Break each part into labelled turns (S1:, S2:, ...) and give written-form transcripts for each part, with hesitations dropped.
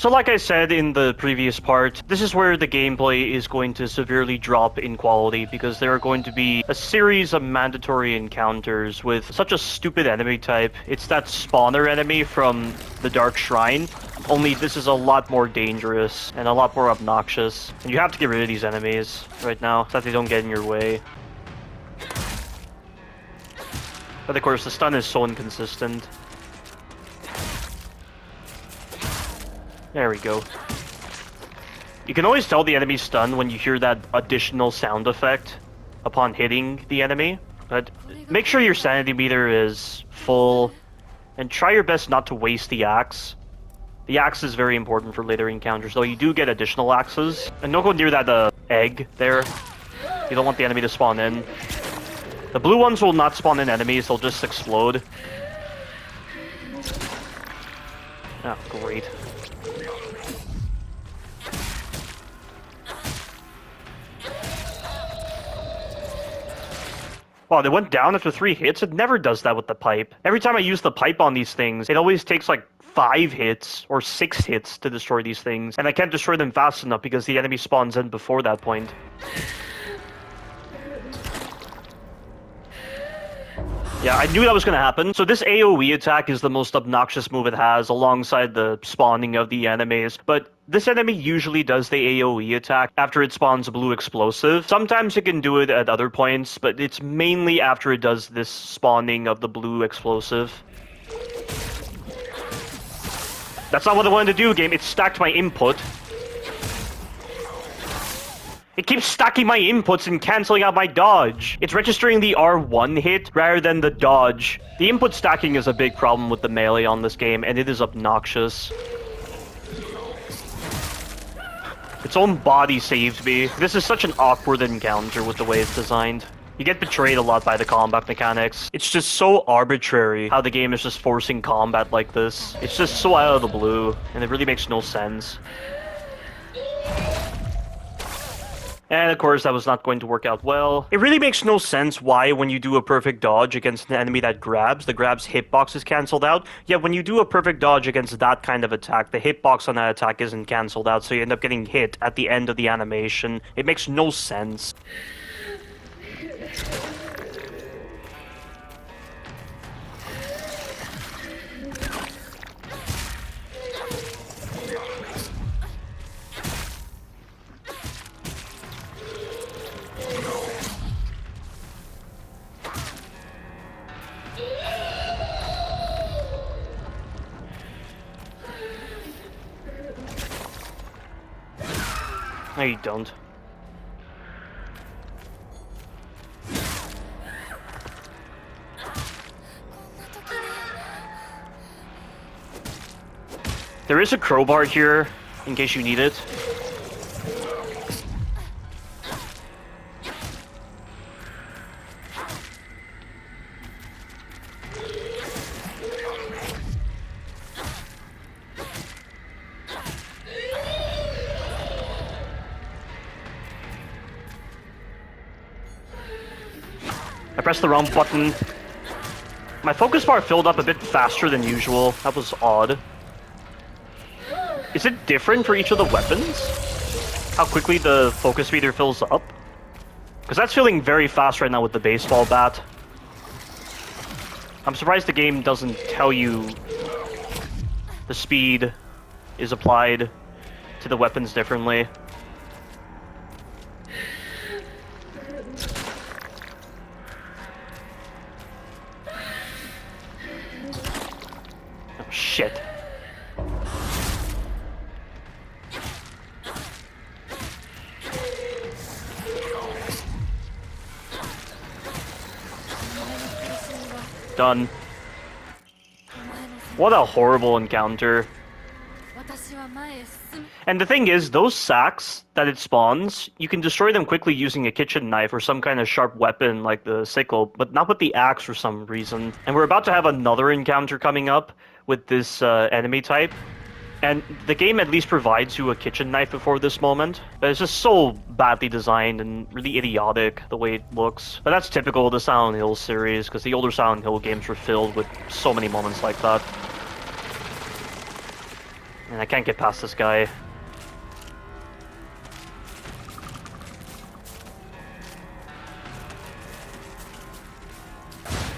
S1: So like I said in the previous part, this is where the gameplay is going to severely drop in quality because there are going to be a series of mandatory encounters with such a stupid enemy type. It's that spawner enemy from the Dark Shrine, only this is a lot more dangerous and a lot more obnoxious. And you have to get rid of these enemies right now so that they don't get in your way. But of course, the stun is so inconsistent. There we go. You can always tell the enemy's stunned when you hear that additional sound effect upon hitting the enemy. But make sure your sanity meter is full, and try your best not to waste the axe. The axe is very important for later encounters, though you do get additional axes. And don't go near that egg there. You don't want the enemy to spawn in. The blue ones will not spawn in enemies, they'll just explode. Oh, great. Wow, they went down after 3 hits? It never does that with the pipe. Every time I use the pipe on these things, it always takes like 5 hits or 6 hits to destroy these things. And I can't destroy them fast enough because the enemy spawns in before that point. Yeah, I knew that was going to happen. So this AoE attack is the most obnoxious move it has alongside the spawning of the enemies. But this enemy usually does the AoE attack after it spawns a blue explosive. Sometimes it can do it at other points, but it's mainly after it does this spawning of the blue explosive. That's not what I wanted to do, game. It stacked my input. It keeps stacking my inputs and cancelling out my dodge. It's registering the R1 hit rather than the dodge. The input stacking is a big problem with the melee on this game, and it is obnoxious. Its own body saved me. This is such an awkward encounter with the way it's designed. You get betrayed a lot by the combat mechanics. It's just so arbitrary how the game is just forcing combat like this. It's just so out of the blue, and it really makes no sense. And of course, that was not going to work out well. It really makes no sense why when you do a perfect dodge against an enemy that grabs, the grab's hitbox is cancelled out. Yet when you do a perfect dodge against that kind of attack, the hitbox on that attack isn't cancelled out, so you end up getting hit at the end of the animation. It makes no sense. No, you don't. There is a crowbar here, in case you need it. I pressed the wrong button. My focus bar filled up a bit faster than usual. That was odd. Is it different for each of the weapons? How quickly the focus meter fills up? Because that's feeling very fast right now with the baseball bat. I'm surprised the game doesn't tell you the speed is applied to the weapons differently. Oh, shit. Done. What a horrible encounter. And the thing is, those sacks that it spawns, you can destroy them quickly using a kitchen knife or some kind of sharp weapon like the sickle, but not with the axe for some reason. And we're about to have another encounter coming up with this enemy type. And the game at least provides you a kitchen knife before this moment, but it's just so badly designed and really idiotic the way it looks. But that's typical of the Silent Hill series, because the older Silent Hill games were filled with so many moments like that. And I can't get past this guy.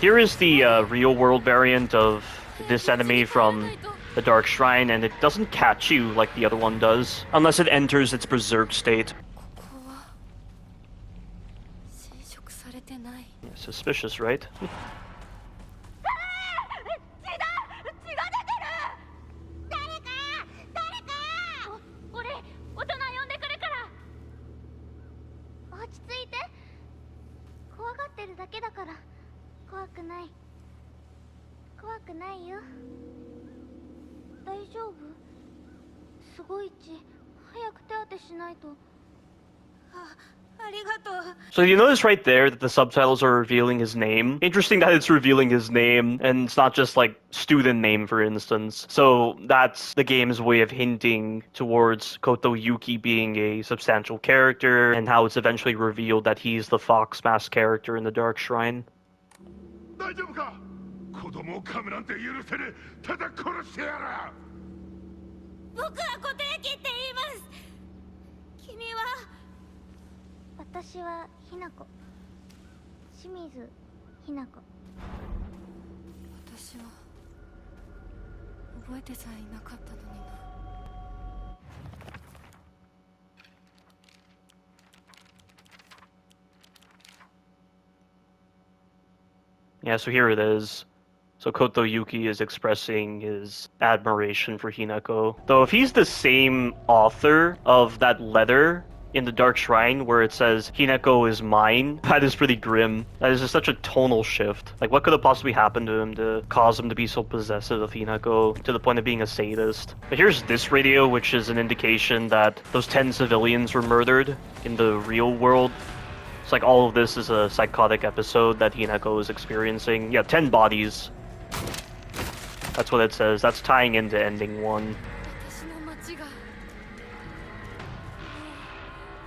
S1: Here is the real-world variant of this enemy from the Dark Shrine, and it doesn't catch you like the other one does, unless it enters its berserk state. Yeah, suspicious, right? So you notice right there that the subtitles are revealing his name. Interesting that it's revealing his name, and it's not just like student name, for instance. So that's the game's way of hinting towards Koto Yuki being a substantial character, and how it's eventually revealed that he's the Fox Mask character in the Dark Shrine.
S2: 大丈夫か子供を噛むなんて許せねえただ殺してやる
S3: 僕は琴雪って言います君は
S4: 私はひなこ清水ひなこ
S3: 私は覚えてさえいなかったのにな
S1: Yeah, so here it is. So Koto Yuki is expressing his admiration for Hinako. Though if he's the same author of that letter in the Dark Shrine where it says, Hinako is mine, that is pretty grim. That is just such a tonal shift. Like, what could have possibly happened to him to cause him to be so possessive of Hinako to the point of being a sadist? But here's this radio, which is an indication that those 10 civilians were murdered in the real world. It's like all of this is a psychotic episode that Hinako is experiencing. Yeah, 10 bodies. That's what it says. That's tying into ending 1.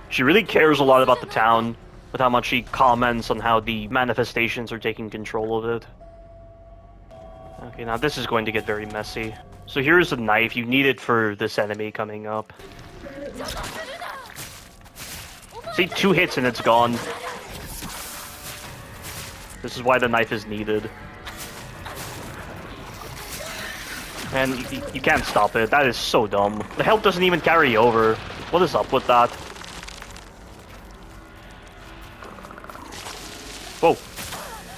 S1: She really cares a lot about the town, with how much she comments on how the manifestations are taking control of it. Okay, now this is going to get very messy. So here's a knife. You need it for this enemy coming up. See, 2 hits and it's gone. This is why the knife is needed. And you can't stop it. That is so dumb. The health doesn't even carry over. What is up with that? Whoa.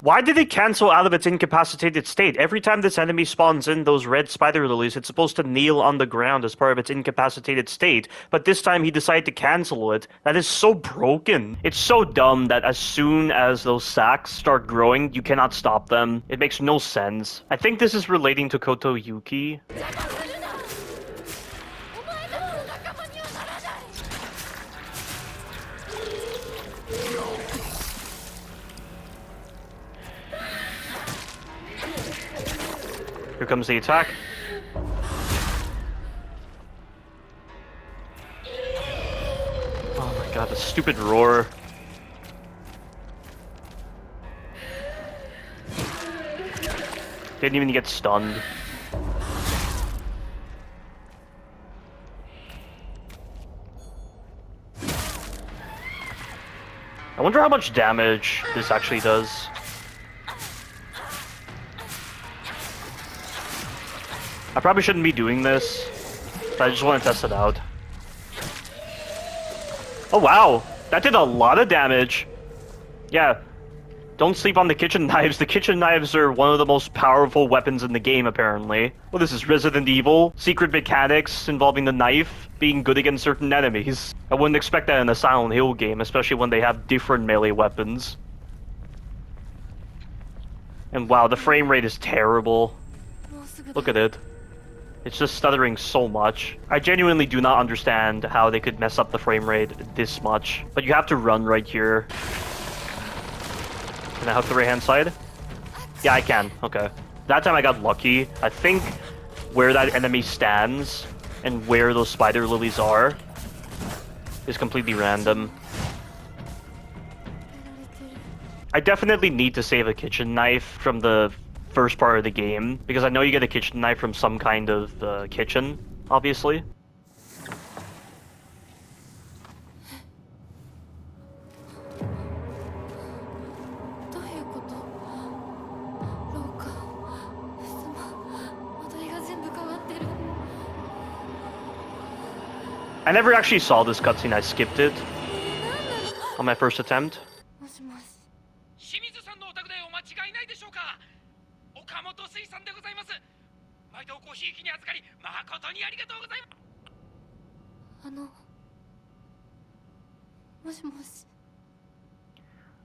S1: Why did it cancel out of its incapacitated state? Every time this enemy spawns in those red spider lilies, it's supposed to kneel on the ground as part of its incapacitated state, but this time he decided to cancel it. That is so broken. It's so dumb that as soon as those sacks start growing, you cannot stop them. It makes no sense. I think this is relating to Koto Yuki. Here comes the attack. Oh my god, the stupid roar. Didn't even get stunned. I wonder how much damage this actually does. I probably shouldn't be doing this, but I just want to test it out. Oh wow, that did a lot of damage. Yeah, don't sleep on the kitchen knives. The kitchen knives are one of the most powerful weapons in the game, apparently. Well, this is Resident Evil. Secret mechanics involving the knife being good against certain enemies. I wouldn't expect that in a Silent Hill game, especially when they have different melee weapons. And wow, the frame rate is terrible. Look at it. It's just stuttering so much. I genuinely do not understand how they could mess up the frame rate this much. But you have to run right here. Can I hook the right hand side? Yeah, I can. Okay. That time I got lucky. I think where that enemy stands and where those spider lilies are is completely random. I definitely need to save a kitchen knife from the first part of the game, because I know you get a kitchen knife from some kind of kitchen obviously.
S3: どういうこと？廊下、襖、間取りが全部変わってる。
S1: I never actually saw this cutscene. I skipped it
S3: 何なの？
S1: on my first attempt.
S3: もしもし。
S5: 清水さんのお宅でお間違いないでしょうか。岡本水産でございます。毎度ごひいきに預かり誠にありがとうございます。
S3: もしもし。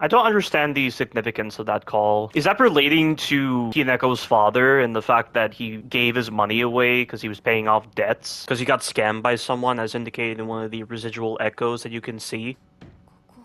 S1: I don't understand the significance of that call. Is that relating to Hineko's father and the fact that he gave his money away because he was paying off debts? Because he got scammed by someone, as indicated in one of the residual echoes that you can see?
S3: ここ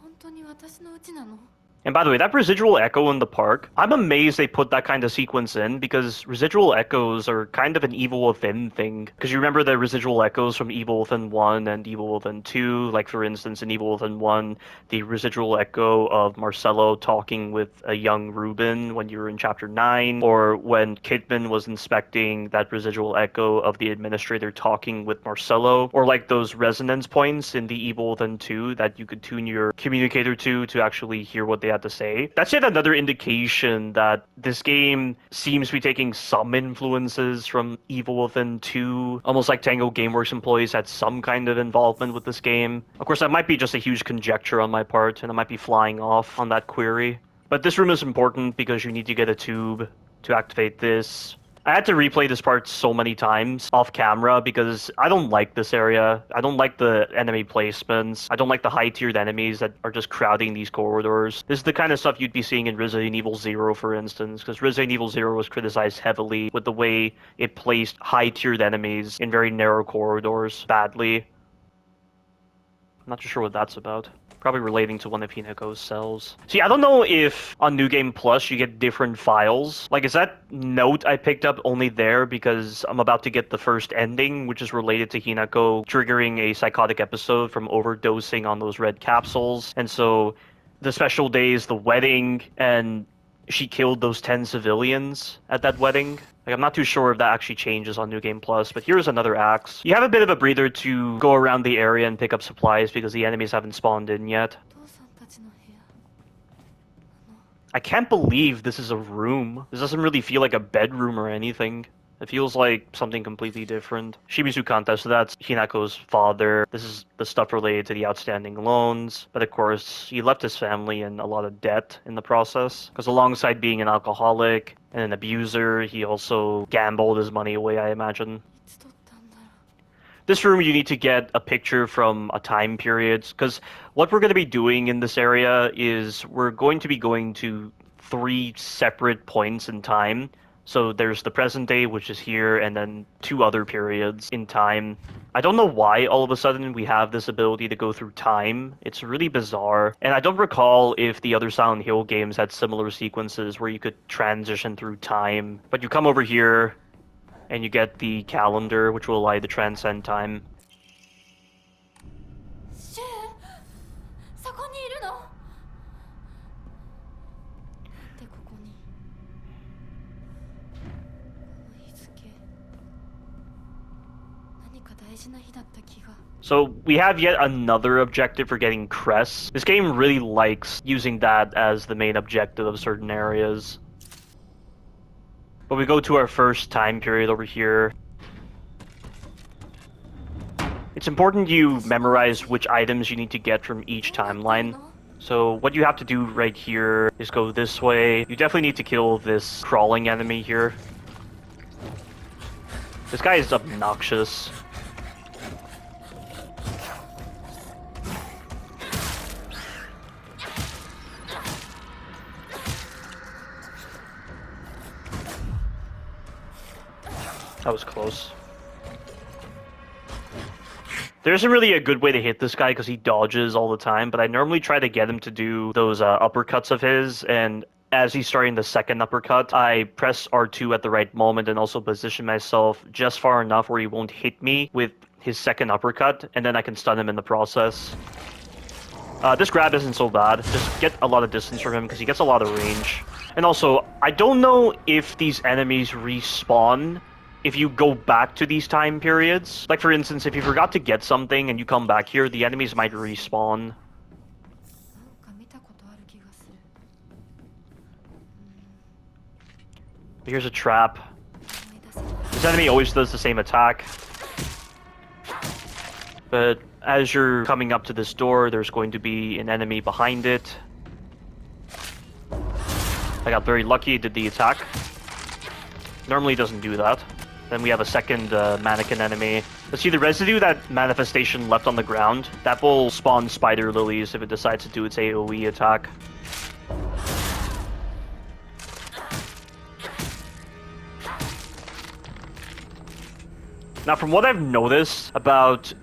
S3: 本当に私の家なの？
S1: And by the way, that residual echo in the park, I'm amazed they put that kind of sequence in because residual echoes are kind of an Evil Within thing. Because you remember the residual echoes from Evil Within 1 and Evil Within 2, like for instance in Evil Within 1, the residual echo of Marcello talking with a young Ruben when you were in chapter 9, or when Kidman was inspecting that residual echo of the administrator talking with Marcello, or like those resonance points in the Evil Within 2 that you could tune your communicator to actually hear what they had to say. That's yet another indication that this game seems to be taking some influences from Evil Within 2, almost like Tango Gameworks employees had some kind of involvement with this game. Of course, that might be just a huge conjecture on my part, and I might be flying off on that query. But this room is important because you need to get a tube to activate this. I had to replay this part so many times off camera because I don't like this area. I don't like the enemy placements. I don't like the high-tiered enemies that are just crowding these corridors. This is the kind of stuff you'd be seeing in Resident Evil 0, for instance, because Resident Evil 0 was criticized heavily with the way it placed high-tiered enemies in very narrow corridors badly. I'm not too sure what that's about. Probably relating to one of Hineko's cells. See, I don't know if on New Game Plus you get different files. Like, is that note I picked up only there because I'm about to get the first ending, which is related to Hineko triggering a psychotic episode from overdosing on those red capsules. And so the special day is the wedding, and she killed those 10 civilians at that wedding. Like, I'm not too sure if that actually changes on New Game Plus, but here's another axe. You have a bit of a breather to go around the area and pick up supplies because the enemies haven't spawned in yet.
S3: 父さんたちの部屋。
S1: I can't believe this is a room. This doesn't really feel like a bedroom or anything. It feels like something completely different. Shimizu Kanta, so that's Hineko's father. This is the stuff related to the outstanding loans. But of course, he left his family in a lot of debt in the process. Because alongside being an alcoholic and an abuser, he also gambled his money away, I imagine.
S3: いつ撮ったんだろう。
S1: This room, you need to get a picture from a time period. Because what we're going to be doing in this area is we're going to be going to 3 separate points in time. So there's the present day, which is here, and then 2 other periods in time. I don't know why all of a sudden we have this ability to go through time. It's really bizarre. And I don't recall if the other Silent Hill games had similar sequences where you could transition through time. But you come over here, and you get the calendar, which will allow you to transcend time.
S3: シェーン、そこにいるの？なんでここに？この日付。何か大事な日だった気が。
S1: So we have yet another objective for getting Cress. This game really likes using that as the main objective of certain areas. But we go to our first time period over here. It's important you memorize which items you need to get from each timeline. So what you have to do right here is go this way. You definitely need to kill this crawling enemy here. This guy is obnoxious. That was close. There isn't really a good way to hit this guy because he dodges all the time, but I normally try to get him to do those uppercuts of his, and as he's starting the second uppercut, I press R2 at the right moment and also position myself just far enough where he won't hit me with his second uppercut, and then I can stun him in the process. This grab isn't so bad. Just get a lot of distance from him because he gets a lot of range. And also, I don't know if these enemies respawn if you go back to these time periods, like for instance, if you forgot to get something and you come back here, the enemies might respawn.
S3: なんか見たことある気がする。
S1: Here's a trap.
S3: 思い出せない。
S1: This enemy always does the same attack. But as you're coming up to this door, there's going to be an enemy behind it. I got very lucky, did the attack. Normally doesn't do that. Then we have a second mannequin enemy. Let's see the residue, that manifestation left on the ground. That will spawn spider lilies if it decides to do its AoE attack. Now, from what I've noticed about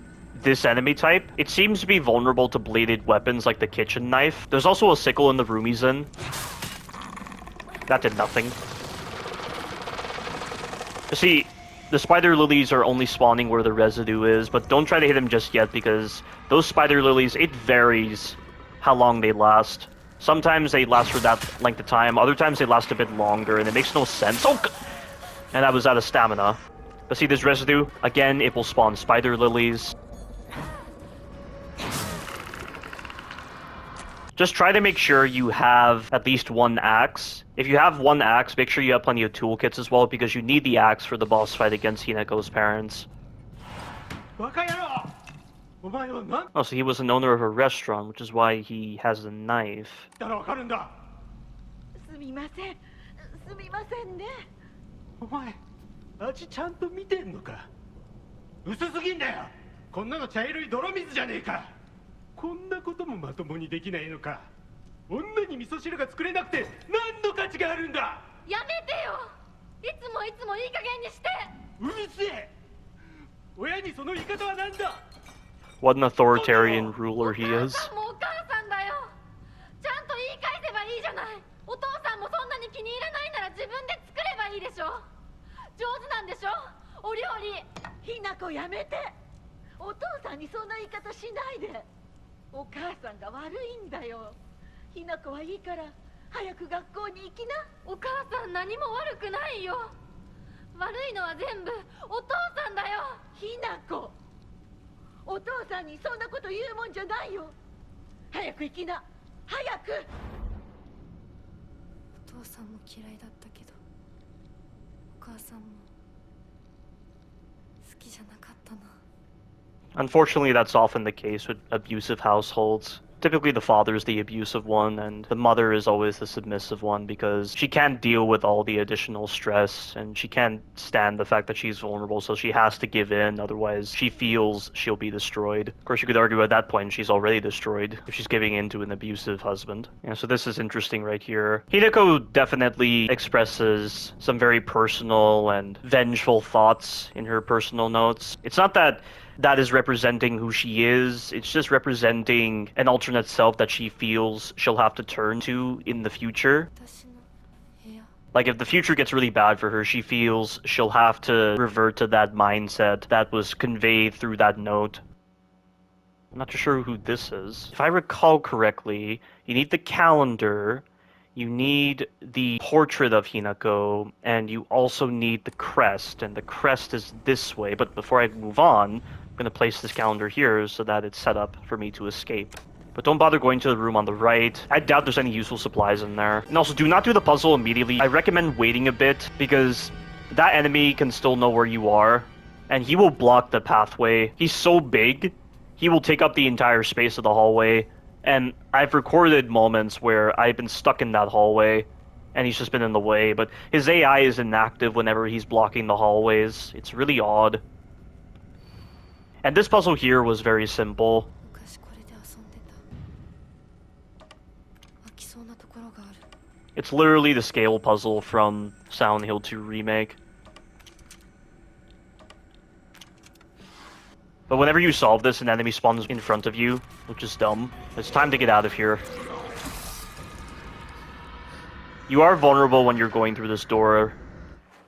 S1: this enemy type, it seems to be vulnerable to bladed weapons like the kitchen knife. There's also a sickle in the room he's in. That did nothing. You see, the spider lilies are only spawning where the residue is, but don't try to hit him just yet because those spider lilies, it varies how long they last. Sometimes they last for that length of time, other times they last a bit longer, and it makes no sense. Oh, and I was out of stamina. But see this residue? Again, it will spawn spider lilies. Just try to make sure you have at least one axe. If you have one axe, make sure you have plenty of toolkits as well, because you need the axe for the boss fight against Hinako's parents. Oh, so he was an owner of a restaurant, which is why he has a knife.
S6: すみませんすみませんねお前味ちゃんと見てんのか薄すぎんだよこんなの茶色い泥水じゃねえかこんなこともまともにできないのか女に味噌汁が作れなくて何の価値があるんだ
S3: やめてよ。いつもいつもいい加減にして。
S6: うるせえ親にその言い方は何だ
S1: What an authoritarian ruler he is.
S3: お母さんもお母さんだよ。ちゃんと言い返せばいいじゃない。お父さんもそんなに気に入らないなら自分で作ればいいでしょ。上手なんでしょお料理。
S6: ひなこやめてお父さんにそんな言い方しないでお母さんが悪いんだよひなこはいいから早く学校に行きな
S3: お母さん何も悪くないよ。悪いのは全部お父さんだよ。
S6: ひなこお父さんにそんなこと言うもんじゃないよ早く行きな早く
S3: お父さんも嫌いだったけどお母さんも好きじゃなかったな。
S1: Unfortunately, that's often the case with abusive households. Typically, the father is the abusive one, and the mother is always the submissive one because she can't deal with all the additional stress, and she can't stand the fact that she's vulnerable, so she has to give in, otherwise she feels she'll be destroyed. Of course, you could argue at that point she's already destroyed if she's giving in to an abusive husband. Yeah, so this is interesting right here. Hinako definitely expresses some very personal and vengeful thoughts in her personal notes. It's not that that is representing who she is. It's just representing an alternate self that she feels she'll have to turn to in the future.
S3: 私の部屋。
S1: Like, if the future gets really bad for her, she feels she'll have to revert to that mindset that was conveyed through that note. I'm not too sure who this is. If I recall correctly, you need the calendar, you need the portrait of Hinako, and you also need the crest, and the crest is this way. But before I move on, I'm going to place this calendar here so that it's set up for me to escape. But don't bother going to the room on the right. I doubt there's any useful supplies in there. And also, do not do the puzzle immediately. I recommend waiting a bit, because that enemy can still know where you are, and he will block the pathway. He's so big, he will take up the entire space of the hallway. And I've recorded moments where I've been stuck in that hallway, and he's just been in the way, but his AI is inactive whenever he's blocking the hallways. It's really odd. And this puzzle here was very simple.
S3: 昔これで遊んでた。飽きそうなところがある。
S1: It's literally the scale puzzle from Silent Hill 2 Remake. But whenever you solve this, an enemy spawns in front of you, which is dumb. It's time to get out of here. You are vulnerable when you're going through this door.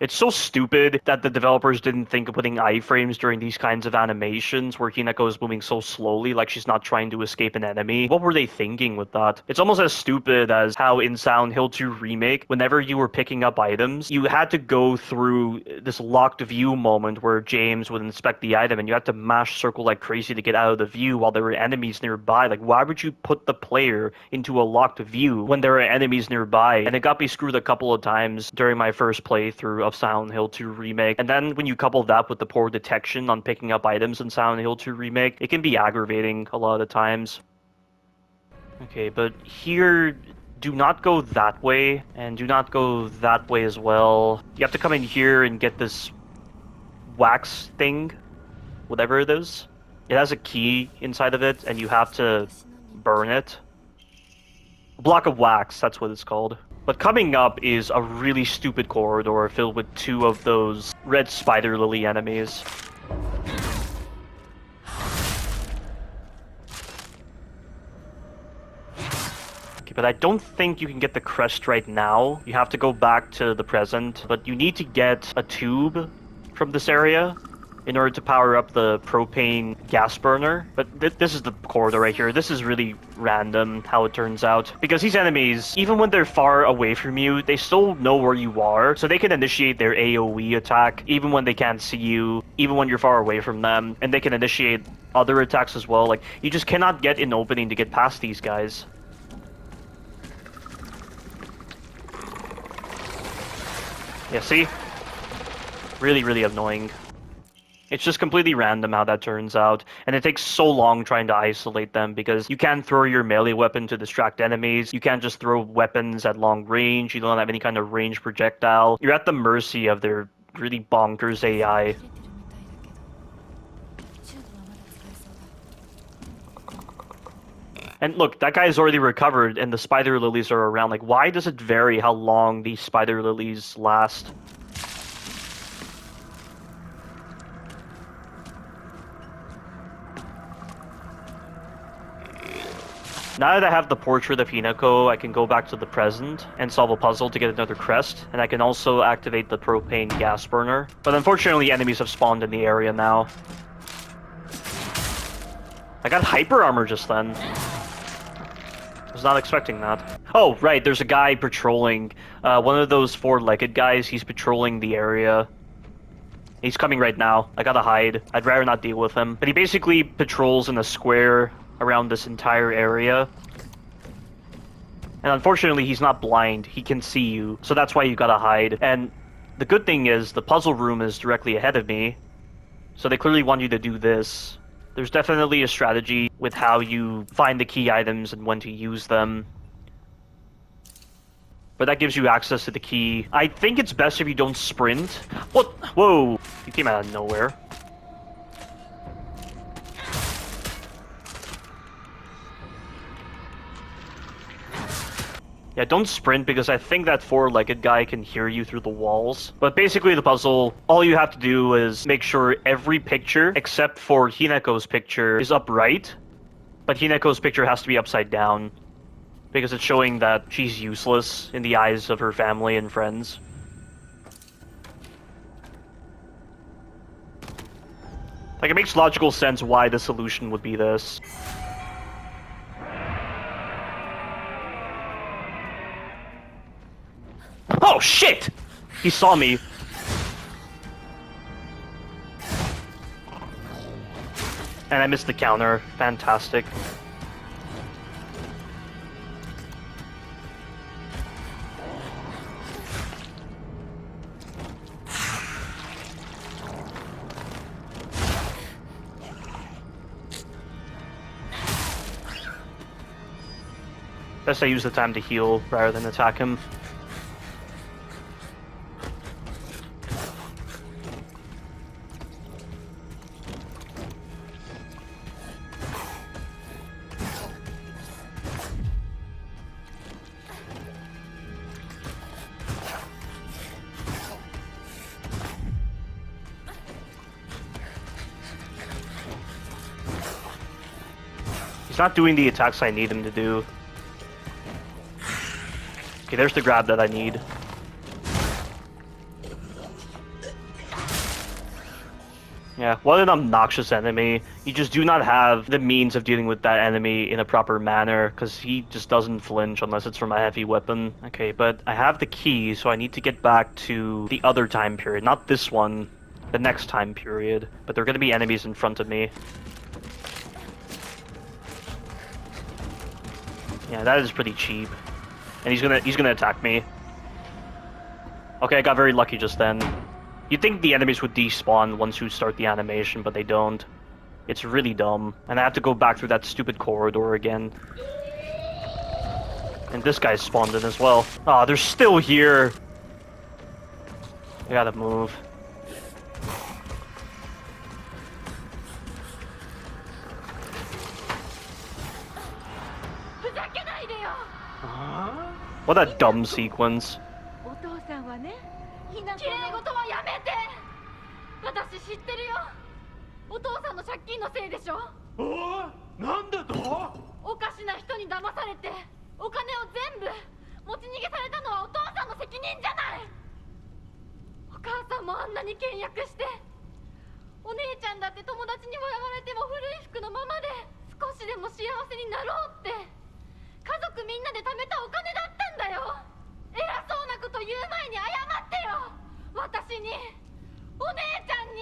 S1: It's so stupid that the developers didn't think of putting iframes during these kinds of animations where Hinako is moving so slowly, like she's not trying to escape an enemy. What were they thinking with that? It's almost as stupid as how in Silent Hill 2 Remake, whenever you were picking up items, you had to go through this locked view moment where James would inspect the item and you had to mash circle like crazy to get out of the view while there were enemies nearby. Like, why would you put the player into a locked view when there are enemies nearby? And it got me screwed a couple of times during my first playthrough of Silent Hill 2 Remake. And then when you couple that with the poor detection on picking up items in Silent Hill 2 Remake, it can be aggravating a lot of the times. Okay, but here, do not go that way, and do not go that way as well. You have to come in here and get this wax thing, whatever it is. It has a key inside of it, and you have to burn it. A block of wax, that's what it's called. But coming up is a really stupid corridor filled with 2 of those red spider lily enemies. Okay, but I don't think you can get the crest right now. You have to go back to the present, but you need to get a tube from this area in order to power up the propane gas burner. But this is the corridor right here. This is really random how it turns out. Because these enemies, even when they're far away from you, they still know where you are. So they can initiate their AoE attack even when they can't see you, even when you're far away from them. And they can initiate other attacks as well. Like, you just cannot get an opening to get past these guys. Yeah, see? Really, really annoying. It's just completely random how that turns out, and it takes so long trying to isolate them because you can't throw your melee weapon to distract enemies, you can't just throw weapons at long range, you don't have any kind of range projectile. You're at the mercy of their really bonkers AI. And look, that guy's already recovered and the spider lilies are around. Like, why does it vary how long these spider lilies last? Now that I have the portrait of Hinako, I can go back to the present and solve a puzzle to get another crest, and I can also activate the propane gas burner. But unfortunately, enemies have spawned in the area now. I got hyper armor just then. I was not expecting that. Oh, right, there's a guy patrolling. One of those 4-legged guys, he's patrolling the area. He's coming right now. I gotta hide. I'd rather not deal with him. But he basically patrols in a square around this entire area. And unfortunately, he's not blind. He can see you, so that's why you gotta hide. And the good thing is, the puzzle room is directly ahead of me, so they clearly want you to do this. There's definitely a strategy with how you find the key items and when to use them. But that gives you access to the key. I think it's best if you don't sprint. What? Whoa! You came out of nowhere. Yeah, don't sprint because I think that 4-legged guy can hear you through the walls. But basically the puzzle, all you have to do is make sure every picture, except for Hinako's picture, is upright. But Hinako's picture has to be upside down, because it's showing that she's useless in the eyes of her family and friends. Like, it makes logical sense why the solution would be this. Oh, shit! He saw me. And I missed the counter. Fantastic. Best I use the time to heal rather than attack him. He's not doing the attacks I need him to do. Okay, there's the grab that I need. Yeah, what an obnoxious enemy. You just do not have the means of dealing with that enemy in a proper manner, because he just doesn't flinch unless it's from a heavy weapon. Okay, but I have the key, so I need to get back to the other time period. Not this one, the next time period. But there are going to be enemies in front of me. Yeah, that is pretty cheap. And he's gonna attack me. Okay, I got very lucky just then. You'd think the enemies would despawn once you start the animation, but they don't. It's really dumb. And I have to go back through that stupid corridor again. And this guy's spawned in as well. Ah, they're still here. I gotta move. What a dumb sequence.
S3: お父さんはね、きれい事はやめて。私知ってるよ。お父さんの借金のせいでしょ。
S6: おお、なんだと？
S3: おかしな人に騙されて、お金を全部持ち逃げされたのはお父さんの責任じゃない。お母さんもあんなに倹約して、お姉ちゃんだって友達に笑われても古い服のままで少しでも幸せになろうって。家族みんなで貯めたお金だったんだよ。偉そうなこと言う前に謝ってよ。私に、お姉ちゃんに、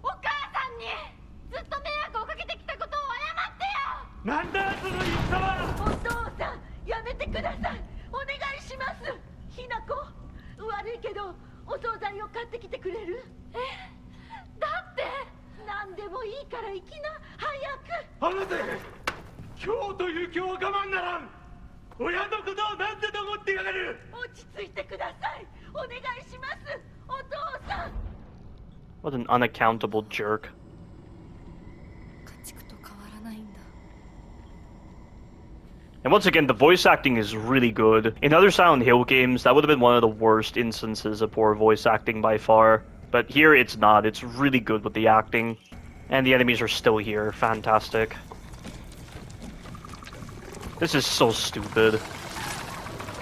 S3: お母さんにずっと迷惑をかけてきたことを謝ってよ。
S6: なんだその言ったは。
S7: お父さん、やめてください。お願いします。ひなこ、悪いけどお惣菜を買ってきてくれる？
S3: だって
S7: 何でもいいから行きな、早く。
S6: 離せ。今日という今日は我慢ならん。親のことを何だと思ってやがる。
S7: 落ち着いてください。お願いします。お父さん。
S1: What an unaccountable jerk.
S3: 家畜と変わらないんだ。
S1: And once again, the voice acting is really good. In other Silent Hill games, that would have been one of the worst instances of poor voice acting by far. But here it's not. It's really good with the acting. And the enemies are still here. Fantastic. This is so stupid.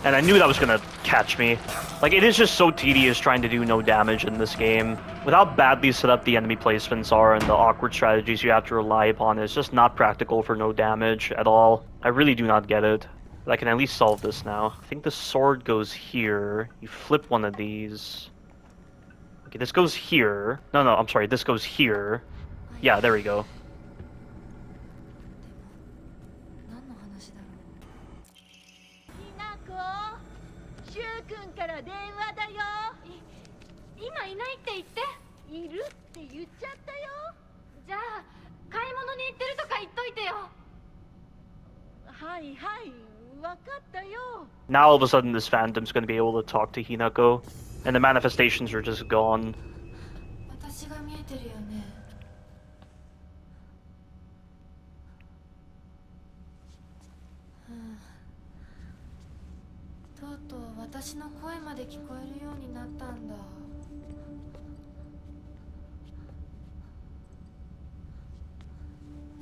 S1: And I knew that was gonna catch me. Like, it is just so tedious trying to do no damage in this game. With how badly set up the enemy placements are and the awkward strategies you have to rely upon, it's just not practical for no damage at all. I really do not get it. But I can at least solve this now. I think the sword goes here. You flip one of these. Okay, this goes here. No, I'm sorry, this goes here. Yeah, there we go.
S3: 何の話だろう。
S7: ひなこ、しゅうくんから電話だよ。
S3: 今いないって言って。
S7: いるって言っちゃったよ。
S3: じゃあ買い物に行ってるとか言っといてよ。
S7: はいはい、わかったよ。
S1: Now all of a sudden this phantom's gonna be able to talk to Hinako. And the manifestations are just gone.
S3: 私が見えてるよね。とうとう私の声まで聞こえるようになったんだ。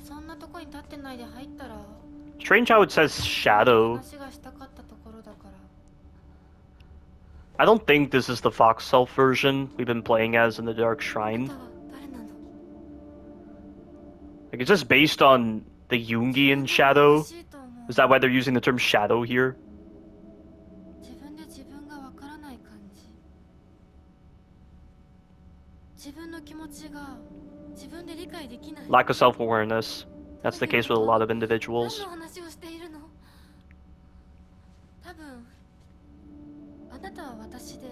S3: そんなとこに立ってないで入ったら。
S1: Strange how it says shadow.
S3: 話がしたかったところだから。
S1: I don't think this is the Fox Self version we've been playing as in the Dark Shrine.
S3: あなたは誰なの？
S1: Like, is this based on the Jungian shadow?
S3: 欲しいと思う。
S1: Is that why they're using the term shadow here?
S3: 自分で自分がわからない感じ。自分の気持ちが自分で理解できない。
S1: Lack of self-awareness. That's the case with a lot of individuals.
S3: 何の話をしているの？多分あなたは私で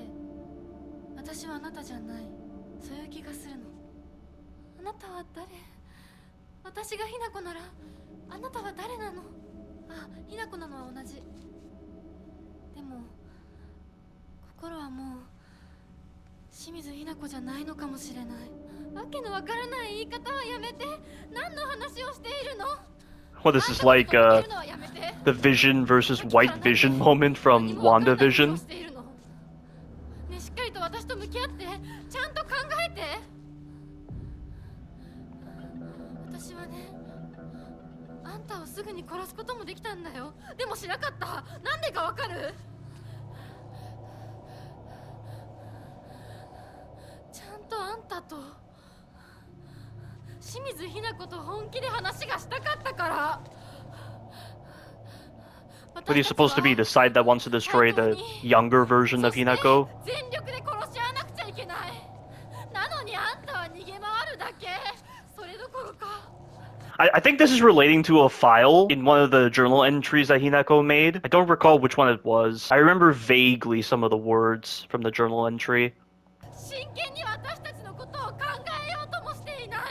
S3: 私はあなたじゃない。そういう気がするの。あなたは誰？私がひなこならあなたは誰なの？あ、ひなこなのは同じ。でも心はもう清水ひなこじゃないのかもしれない。わけのわからない言い方はやめて。何の話をしているの
S1: What is this, like, the Vision versus White Vision moment from WandaVision?
S3: ね、しっかりと私と向き合って、ちゃんと考えて。私はね、あんたをすぐに殺すこともできたんだよ。でもしなかった。なんでかわかる？ちゃんとあんたと清水ひな子と本気で話がしたかったから。
S1: But he's supposed to be the side that wants to destroy the younger version of Hinako.
S3: 全力で殺し合わなくちゃいけない。なのにあんたは逃げ回るだけ。それどころか。
S1: I think this is relating to a file in one of the journal entries that Hinako made. I don't recall which one it was. I remember vaguely some of the words from the journal entry.
S3: 真剣に私たちのことを考えようともしていない。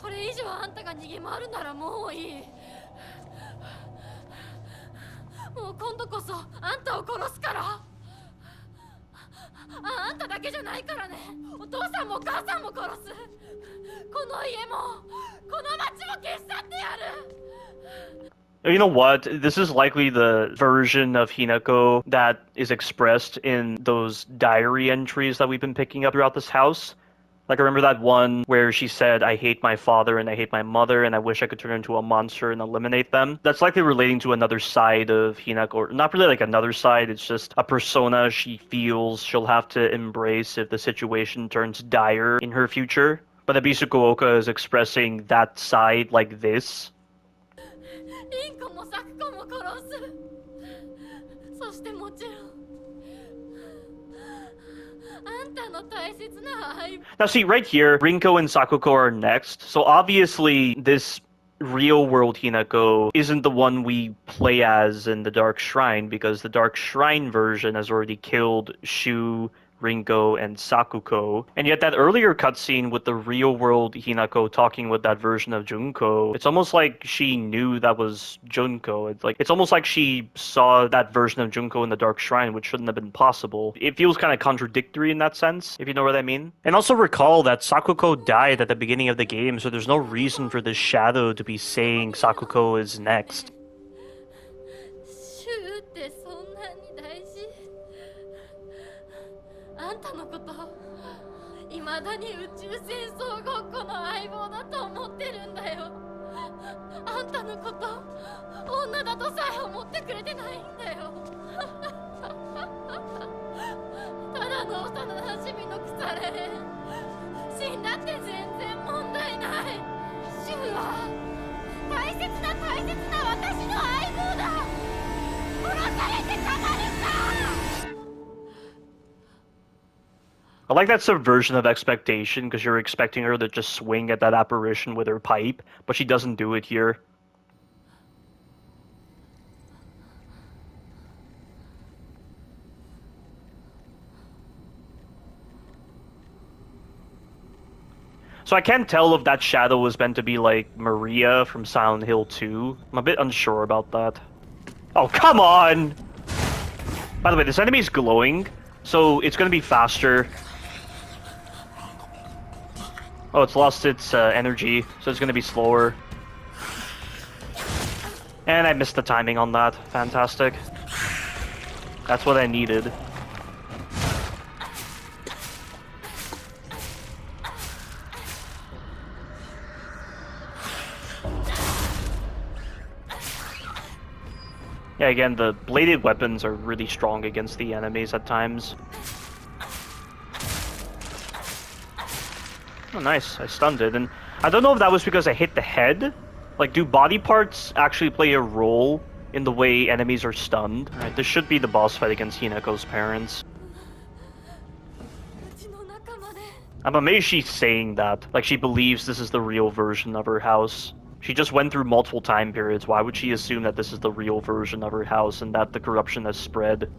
S3: これ以上あんたが逃げ回るならもういい。もう今度こそあんたを殺すから。あんただけじゃないからね。お父さんもお母さんも殺す。この家もこの町も消し去ってやる。
S1: You know what? This is likely the version of Hinako that is expressed in those diary entries that we've been picking up throughout this house. Like, I remember that one where she said, I hate my father and I hate my mother and I wish I could turn into a monster and eliminate them. That's likely relating to another side of Hinako, or not really like another side, it's just a persona she feels she'll have to embrace if the situation turns dire in her future. But Ebisu Kuoka is expressing that side like this.
S3: リンコもサクコも殺す。そしてもちろんあんたの大切な相棒。
S1: Now see, right here, Rinko and Sakuko are next. So obviously this real world Hinako isn't the one we play as in the Dark Shrine, because the Dark Shrine version has already killed Shu, Rinko, and Sakuko. And yet that earlier cutscene with the real world Hinako talking with that version of Junko, it's almost like she knew that was Junko. It's almost like she saw that version of Junko in the Dark Shrine, which shouldn't have been possible. It feels kind of contradictory in that sense, if you know what I mean. And also recall that Sakuko died at the beginning of the game, so there's no reason for this shadow to be saying Sakuko is next.
S3: シューってそんなに大事。あんたのこといまだに宇宙戦争ごっこの相棒だと思ってるんだよ。あんたのこと女だとさえ思ってくれてないんだよ。ただの幼馴染の腐れ。死んだって全然問題ない。シュウは大切な私の相棒だ。殺されてたまるか。
S1: I like that subversion of expectation, because you're expecting her to just swing at that apparition with her pipe, but she doesn't do it here. So I can't tell if that shadow was meant to be like Maria from Silent Hill 2. I'm a bit unsure about that. Oh, come on! By the way, this enemy's glowing, so it's gonna be faster. Oh, it's lost its energy, so it's gonna be slower. And I missed the timing on that. Fantastic. That's what I needed. Yeah, again, the bladed weapons are really strong against the enemies at times. Oh, nice. I stunned it. And I don't know if that was because I hit the head. Like, do body parts actually play a role in the way enemies are stunned? Alright, this should be the boss fight against Hinako's parents. I'm amazed she's saying that. Like, she believes this is the real version of her house. She just went through multiple time periods. Why would she assume that this is the real version of her house and that the corruption has spread?